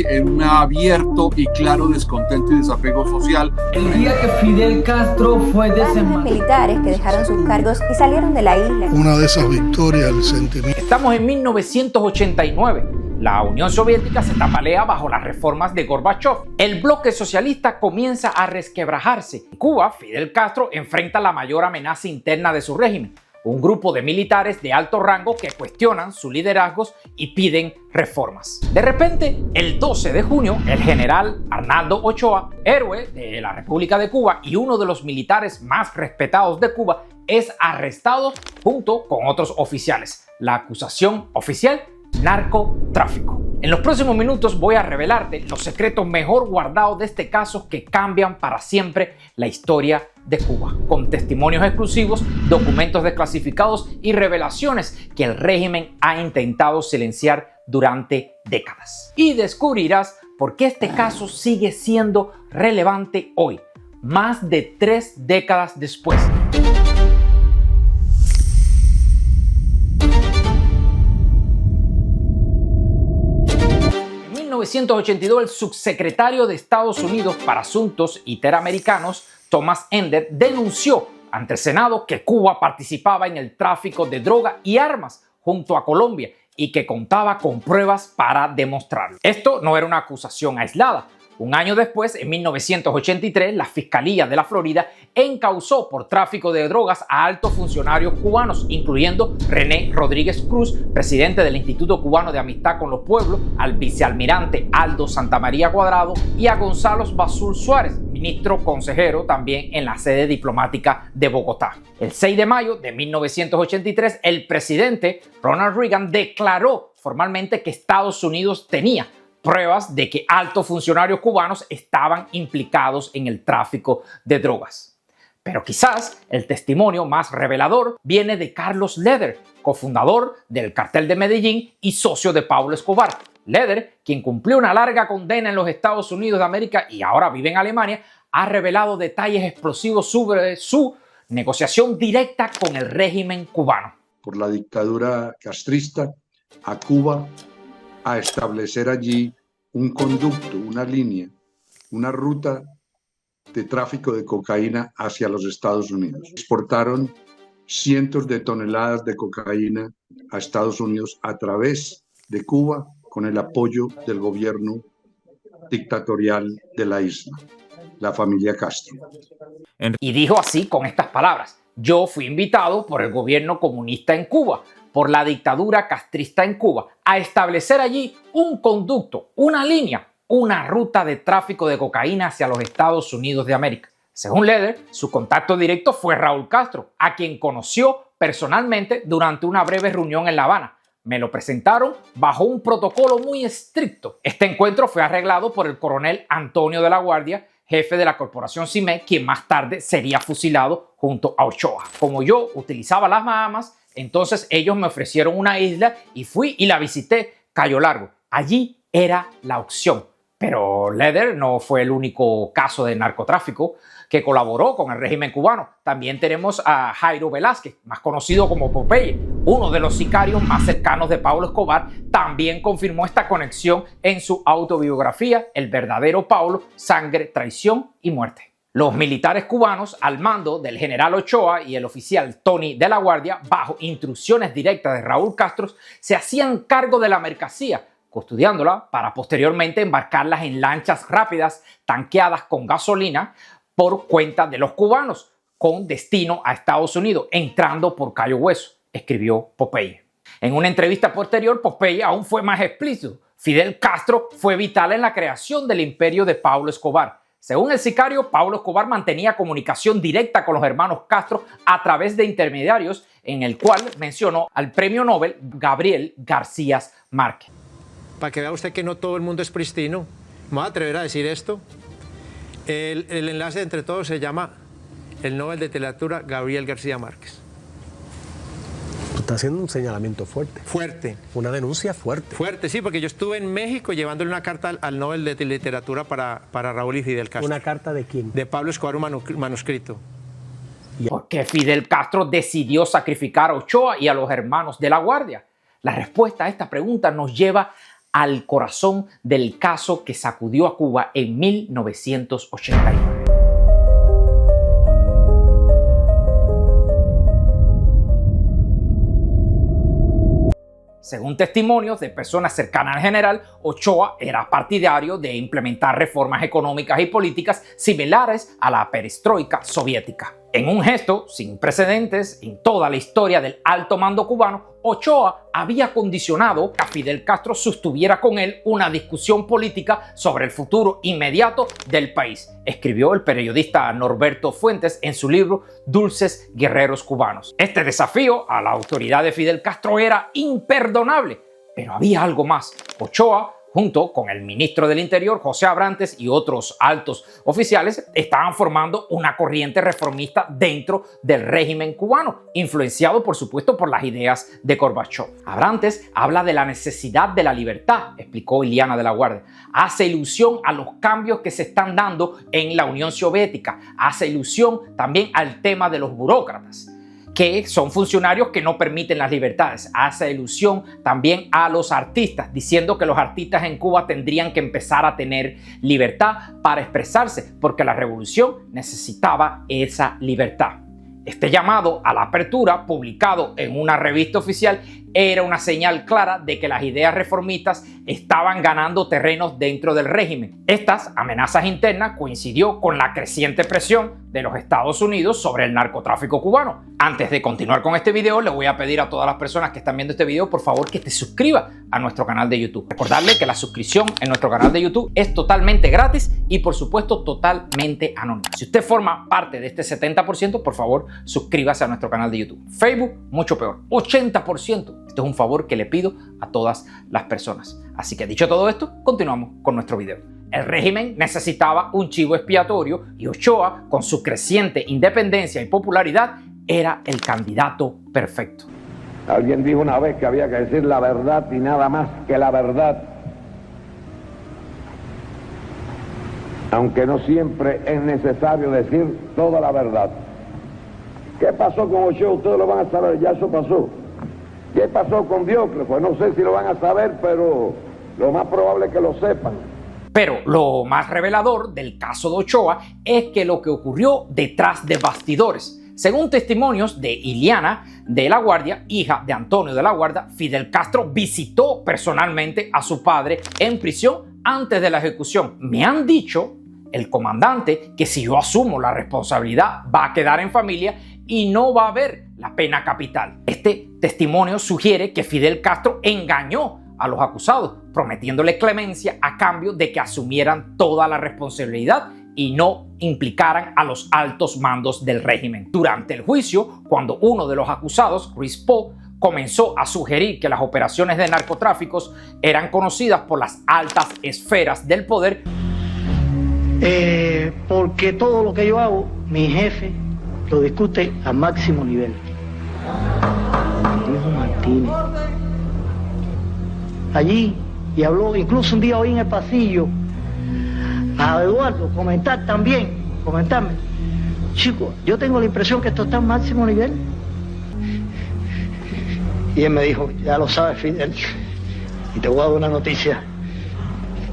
hoy en un abierto y claro descontento y desapego social. El día que Fidel Castro fue desembarcado. Militares que dejaron sus cargos y salieron de la isla. Una de esas victorias del sentimiento. Estamos en 1989. La Unión Soviética se tambalea bajo las reformas de Gorbachov. El bloque socialista comienza a resquebrajarse. En Cuba, Fidel Castro enfrenta la mayor amenaza interna de su régimen. Un grupo de militares de alto rango que cuestionan sus liderazgos y piden reformas. De repente, el 12 de junio, el general Arnaldo Ochoa, héroe de la República de Cuba y uno de los militares más respetados de Cuba, es arrestado junto con otros oficiales. La acusación oficial: narcotráfico. En los próximos minutos voy a revelarte los secretos mejor guardados de este caso que cambian para siempre la historia de Cuba, con testimonios exclusivos, documentos desclasificados y revelaciones que el régimen ha intentado silenciar durante décadas. Y descubrirás por qué este caso sigue siendo relevante hoy, más de 3 décadas después. En 1982, el subsecretario de Estados Unidos para Asuntos Interamericanos, Thomas Ender, denunció ante el Senado que Cuba participaba en el tráfico de droga y armas junto a Colombia y que contaba con pruebas para demostrarlo. Esto no era una acusación aislada. Un año después, en 1983, la Fiscalía de la Florida encausó por tráfico de drogas a altos funcionarios cubanos, incluyendo René Rodríguez Cruz, presidente del Instituto Cubano de Amistad con los Pueblos, al vicealmirante Aldo Santamaría Cuadrado y a Gonzalo Basul Suárez, ministro consejero también en la sede diplomática de Bogotá. El 6 de mayo de 1983, el presidente Ronald Reagan declaró formalmente que Estados Unidos tenía pruebas de que altos funcionarios cubanos estaban implicados en el tráfico de drogas. Pero quizás el testimonio más revelador viene de Carlos Leder, cofundador del Cartel de Medellín y socio de Pablo Escobar. Leder, quien cumplió una larga condena en los Estados Unidos de América y ahora vive en Alemania, ha revelado detalles explosivos sobre su negociación directa con el régimen cubano. Por la dictadura castrista a Cuba, a establecer allí un conducto, una línea, una ruta de tráfico de cocaína hacia los Estados Unidos. Exportaron cientos de toneladas de cocaína a Estados Unidos a través de Cuba con el apoyo del gobierno dictatorial de la isla, la familia Castro. Y dijo así con estas palabras: yo fui invitado por el gobierno comunista en Cuba, por la dictadura castrista en Cuba, a establecer allí un conducto, una línea, una ruta de tráfico de cocaína hacia los Estados Unidos de América. Según Leder, su contacto directo fue Raúl Castro, a quien conoció personalmente durante una breve reunión en La Habana. Me lo presentaron bajo un protocolo muy estricto. Este encuentro fue arreglado por el coronel Antonio de la Guardia, jefe de la corporación CIMEC, quien más tarde sería fusilado junto a Ochoa. Como yo utilizaba las Bahamas, entonces ellos me ofrecieron una isla y fui y la visité, Cayo Largo. Allí era la opción. Pero Leder no fue el único caso de narcotráfico que colaboró con el régimen cubano. También tenemos a Jairo Velázquez, más conocido como Popeye, uno de los sicarios más cercanos de Pablo Escobar. También confirmó esta conexión en su autobiografía, El verdadero Pablo, Sangre, Traición y Muerte. Los militares cubanos, al mando del general Ochoa y el oficial Tony de la Guardia, bajo instrucciones directas de Raúl Castro, se hacían cargo de la mercancía, custodiándola para posteriormente embarcarlas en lanchas rápidas tanqueadas con gasolina por cuenta de los cubanos, con destino a Estados Unidos, entrando por Cayo Hueso, escribió Popeye. En una entrevista posterior, Popeye aún fue más explícito. Fidel Castro fue vital en la creación del imperio de Pablo Escobar. Según el sicario, Pablo Escobar mantenía comunicación directa con los hermanos Castro a través de intermediarios, en el cual mencionó al premio Nobel Gabriel García Márquez. Para que vea usted que no todo el mundo es pristino, me voy a atrever a decir esto. El enlace entre todos se llama el Nobel de Literatura Gabriel García Márquez. Tú estás haciendo un señalamiento fuerte. Fuerte. Una denuncia fuerte. Fuerte, sí, porque yo estuve en México llevándole una carta al Nobel de Literatura para Raúl y Fidel Castro. ¿Una carta de quién? De Pablo Escobar, un manuscrito. ¿Por qué Fidel Castro decidió sacrificar a Ochoa y a los hermanos de la Guardia? La respuesta a esta pregunta nos lleva al corazón del caso que sacudió a Cuba en 1989. Según testimonios de personas cercanas al general, Ochoa era partidario de implementar reformas económicas y políticas similares a la perestroika soviética. En un gesto sin precedentes en toda la historia del alto mando cubano, Ochoa había condicionado que Fidel Castro sostuviera con él una discusión política sobre el futuro inmediato del país, escribió el periodista Norberto Fuentes en su libro Dulces Guerreros Cubanos. Este desafío a la autoridad de Fidel Castro era imperdonable, pero había algo más. Ochoa, junto con el ministro del Interior, José Abrantes, y otros altos oficiales, estaban formando una corriente reformista dentro del régimen cubano, influenciado, por supuesto, por las ideas de Gorbachov. Abrantes habla de la necesidad de la libertad, explicó Iliana de la Guardia. Hace ilusión a los cambios que se están dando en la Unión Soviética. Hace ilusión también al tema de los burócratas, que son funcionarios que no permiten las libertades. Hace ilusión también a los artistas, diciendo que los artistas en Cuba tendrían que empezar a tener libertad para expresarse, porque la revolución necesitaba esa libertad. Este llamado a la apertura, publicado en una revista oficial, era una señal clara de que las ideas reformistas estaban ganando terrenos dentro del régimen. Estas amenazas internas coincidió con la creciente presión de los Estados Unidos sobre el narcotráfico cubano. Antes de continuar con este video, le voy a pedir a todas las personas que están viendo este video, por favor, que te suscribas a nuestro canal de YouTube. Recordarle que la suscripción en nuestro canal de YouTube es totalmente gratis y, por supuesto, totalmente anónima. Si usted forma parte de este 70%, por favor, suscríbase a nuestro canal de YouTube. Facebook, mucho peor, 80%. Esto es un favor que le pido a todas las personas. Así que dicho todo esto, continuamos con nuestro video. El régimen necesitaba un chivo expiatorio y Ochoa, con su creciente independencia y popularidad, era el candidato perfecto. Alguien dijo una vez que había que decir la verdad y nada más que la verdad. Aunque no siempre es necesario decir toda la verdad. ¿Qué pasó con Ochoa? Ustedes lo van a saber, ya eso pasó. ¿Qué pasó con Diócles? Pues no sé si lo van a saber, pero lo más probable es que lo sepan. Pero lo más revelador del caso de Ochoa es que lo que ocurrió detrás de bastidores. Según testimonios de Iliana de la Guardia, hija de Antonio de la Guardia, Fidel Castro visitó personalmente a su padre en prisión antes de la ejecución. Me han dicho, el comandante, que si yo asumo la responsabilidad va a quedar en familia y no va a haber la pena capital. Este testimonio sugiere que Fidel Castro engañó a los acusados, prometiéndole clemencia a cambio de que asumieran toda la responsabilidad y no implicaran a los altos mandos del régimen. Durante el juicio, cuando uno de los acusados, Rispó, comenzó a sugerir que las operaciones de narcotráficos eran conocidas por las altas esferas del poder, porque todo lo que yo hago, mi jefe lo discute a máximo nivel. Dijo Martínez. Allí, y habló, incluso un día oí en el pasillo a Eduardo comentarme, chico, yo tengo la impresión que esto está a máximo nivel. Y él me dijo, ya lo sabes, Fidel, y te voy a dar una noticia.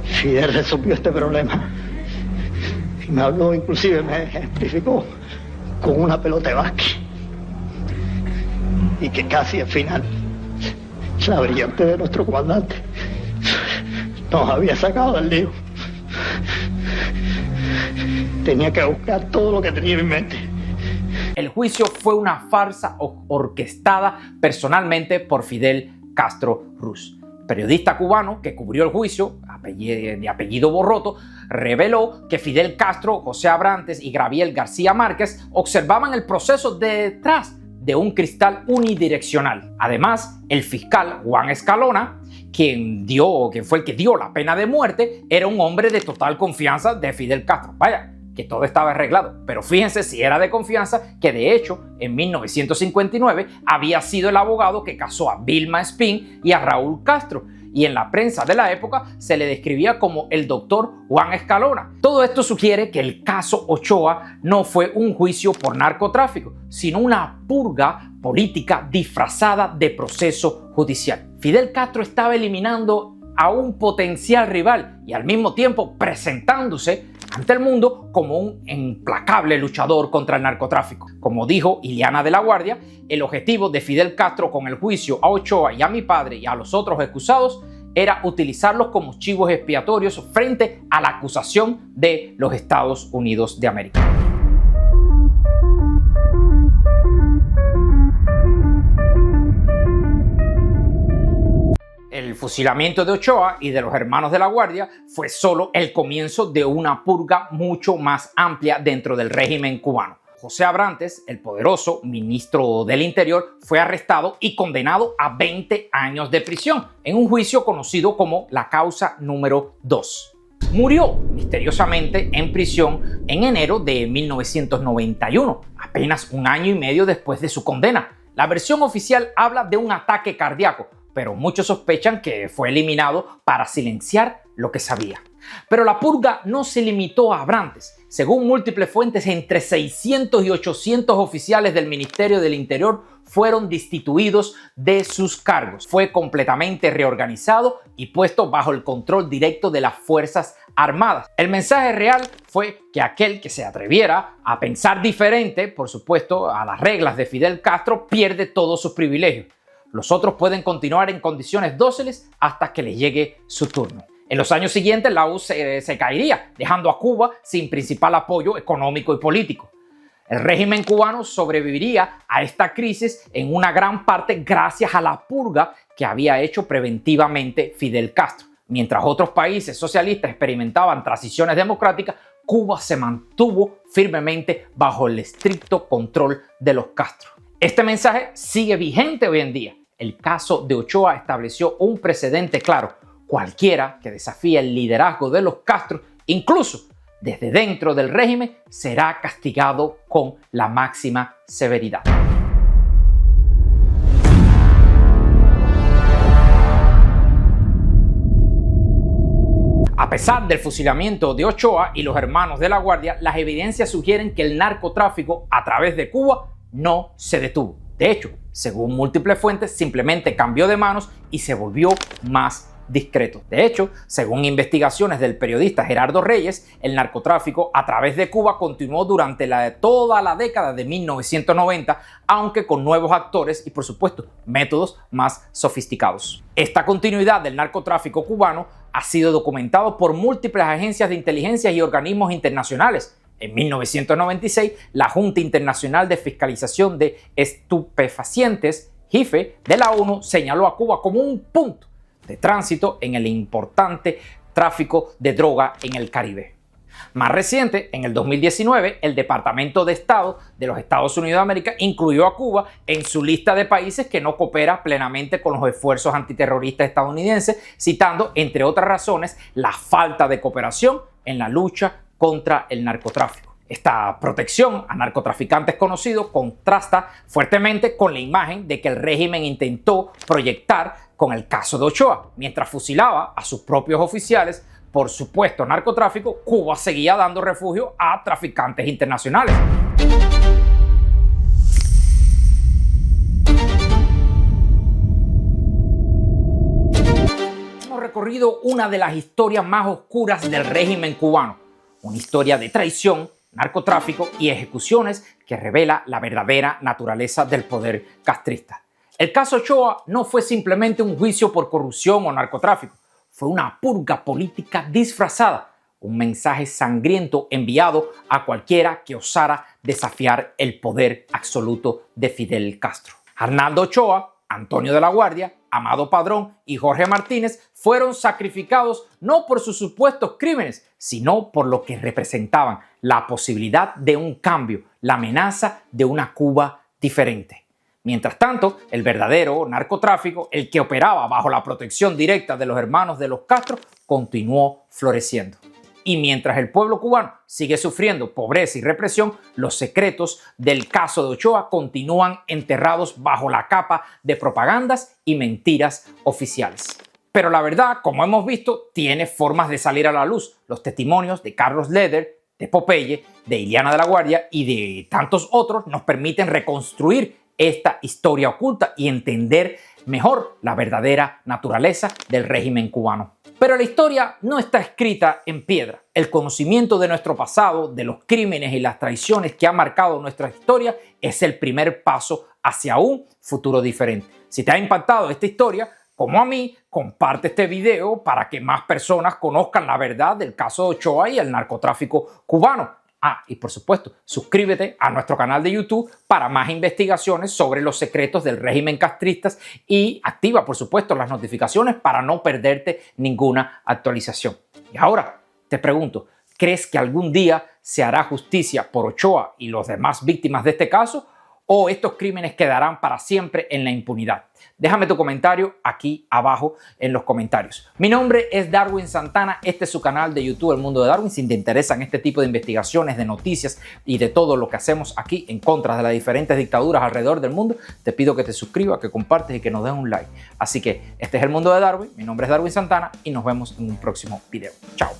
Fidel resolvió este problema. Y me habló, inclusive me ejemplificó con una pelota de básquet. Y que casi al final, la brillante de nuestro comandante nos había sacado del lío. Tenía que buscar todo lo que tenía en mente. El juicio fue una farsa orquestada personalmente por Fidel Castro Ruz. Periodista cubano que cubrió el juicio, de apellido Borroto, reveló que Fidel Castro, José Abrantes y Gabriel García Márquez observaban el proceso detrás de un cristal unidireccional. Además, el fiscal Juan Escalona, quien fue el que dio la pena de muerte, era un hombre de total confianza de Fidel Castro. Vaya, que todo estaba arreglado. Pero fíjense si era de confianza, que de hecho en 1959 había sido el abogado que casó a Vilma Espín y a Raúl Castro, y en la prensa de la época se le describía como el doctor Juan Escalona. Todo esto sugiere que el caso Ochoa no fue un juicio por narcotráfico, sino una purga política disfrazada de proceso judicial. Fidel Castro estaba eliminando a un potencial rival y al mismo tiempo presentándose ante el mundo como un implacable luchador contra el narcotráfico. Como dijo Ileana de la Guardia, el objetivo de Fidel Castro con el juicio a Ochoa y a mi padre y a los otros acusados era utilizarlos como chivos expiatorios frente a la acusación de los Estados Unidos de América. El fusilamiento de Ochoa y de los hermanos de la Guardia fue solo el comienzo de una purga mucho más amplia dentro del régimen cubano. José Abrantes, el poderoso ministro del Interior, fue arrestado y condenado a 20 años de prisión en un juicio conocido como la causa número 2. Murió misteriosamente en prisión en enero de 1991, apenas un año y medio después de su condena. La versión oficial habla de un ataque cardíaco, pero muchos sospechan que fue eliminado para silenciar lo que sabía. Pero la purga no se limitó a Abrantes. Según múltiples fuentes, entre 600 y 800 oficiales del Ministerio del Interior fueron destituidos de sus cargos. Fue completamente reorganizado y puesto bajo el control directo de las Fuerzas Armadas. El mensaje real fue que aquel que se atreviera a pensar diferente, por supuesto, a las reglas de Fidel Castro, pierde todos sus privilegios. Los otros pueden continuar en condiciones dóciles hasta que les llegue su turno. En los años siguientes la URSS se caería, dejando a Cuba sin principal apoyo económico y político. El régimen cubano sobreviviría a esta crisis en una gran parte gracias a la purga que había hecho preventivamente Fidel Castro. Mientras otros países socialistas experimentaban transiciones democráticas, Cuba se mantuvo firmemente bajo el estricto control de los Castro. Este mensaje sigue vigente hoy en día. El caso de Ochoa estableció un precedente claro. Cualquiera que desafíe el liderazgo de los Castro, incluso desde dentro del régimen, será castigado con la máxima severidad. A pesar del fusilamiento de Ochoa y los hermanos de la Guardia, las evidencias sugieren que el narcotráfico a través de Cuba no se detuvo. De hecho, según múltiples fuentes, simplemente cambió de manos y se volvió más discreto. De hecho, según investigaciones del periodista Gerardo Reyes, el narcotráfico a través de Cuba continuó durante toda la década de 1990, aunque con nuevos actores y, por supuesto, métodos más sofisticados. Esta continuidad del narcotráfico cubano ha sido documentado por múltiples agencias de inteligencia y organismos internacionales. En 1996, la Junta Internacional de Fiscalización de Estupefacientes, JIFE, de la ONU, señaló a Cuba como un punto de tránsito en el importante tráfico de droga en el Caribe. Más reciente, en el 2019, el Departamento de Estado de los Estados Unidos de América incluyó a Cuba en su lista de países que no coopera plenamente con los esfuerzos antiterroristas estadounidenses, citando, entre otras razones, la falta de cooperación en la lucha contra el narcotráfico. Esta protección a narcotraficantes conocidos contrasta fuertemente con la imagen de que el régimen intentó proyectar con el caso de Ochoa. Mientras fusilaba a sus propios oficiales por supuesto narcotráfico, Cuba seguía dando refugio a traficantes internacionales. Hemos recorrido una de las historias más oscuras del régimen cubano, una historia de traición, narcotráfico y ejecuciones que revela la verdadera naturaleza del poder castrista. El caso Ochoa no fue simplemente un juicio por corrupción o narcotráfico, fue una purga política disfrazada, un mensaje sangriento enviado a cualquiera que osara desafiar el poder absoluto de Fidel Castro. Arnaldo Ochoa, Antonio de la Guardia, Amado Padrón y Jorge Martínez fueron sacrificados no por sus supuestos crímenes, sino por lo que representaban, la posibilidad de un cambio, la amenaza de una Cuba diferente. Mientras tanto, el verdadero narcotráfico, el que operaba bajo la protección directa de los hermanos de los Castro, continuó floreciendo. Y mientras el pueblo cubano sigue sufriendo pobreza y represión, los secretos del caso de Ochoa continúan enterrados bajo la capa de propagandas y mentiras oficiales. Pero la verdad, como hemos visto, tiene formas de salir a la luz. Los testimonios de Carlos Leder, de Popeye, de Ileana de la Guardia y de tantos otros nos permiten reconstruir esta historia oculta y entender mejor la verdadera naturaleza del régimen cubano. Pero la historia no está escrita en piedra. El conocimiento de nuestro pasado, de los crímenes y las traiciones que han marcado nuestra historia, es el primer paso hacia un futuro diferente. Si te ha impactado esta historia, como a mí, comparte este video para que más personas conozcan la verdad del caso de Ochoa y el narcotráfico cubano. Y por supuesto, suscríbete a nuestro canal de YouTube para más investigaciones sobre los secretos del régimen castrista y activa, por supuesto, las notificaciones para no perderte ninguna actualización. Y ahora te pregunto, ¿crees que algún día se hará justicia por Ochoa y los demás víctimas de este caso? ¿O estos crímenes quedarán para siempre en la impunidad? Déjame tu comentario aquí abajo en los comentarios. Mi nombre es Darwin Santana, este es su canal de YouTube El Mundo de Darwin. Si te interesan este tipo de investigaciones, de noticias y de todo lo que hacemos aquí en contra de las diferentes dictaduras alrededor del mundo, te pido que te suscribas, que compartes y que nos des un like. Así que este es El Mundo de Darwin, mi nombre es Darwin Santana y nos vemos en un próximo video. Chao.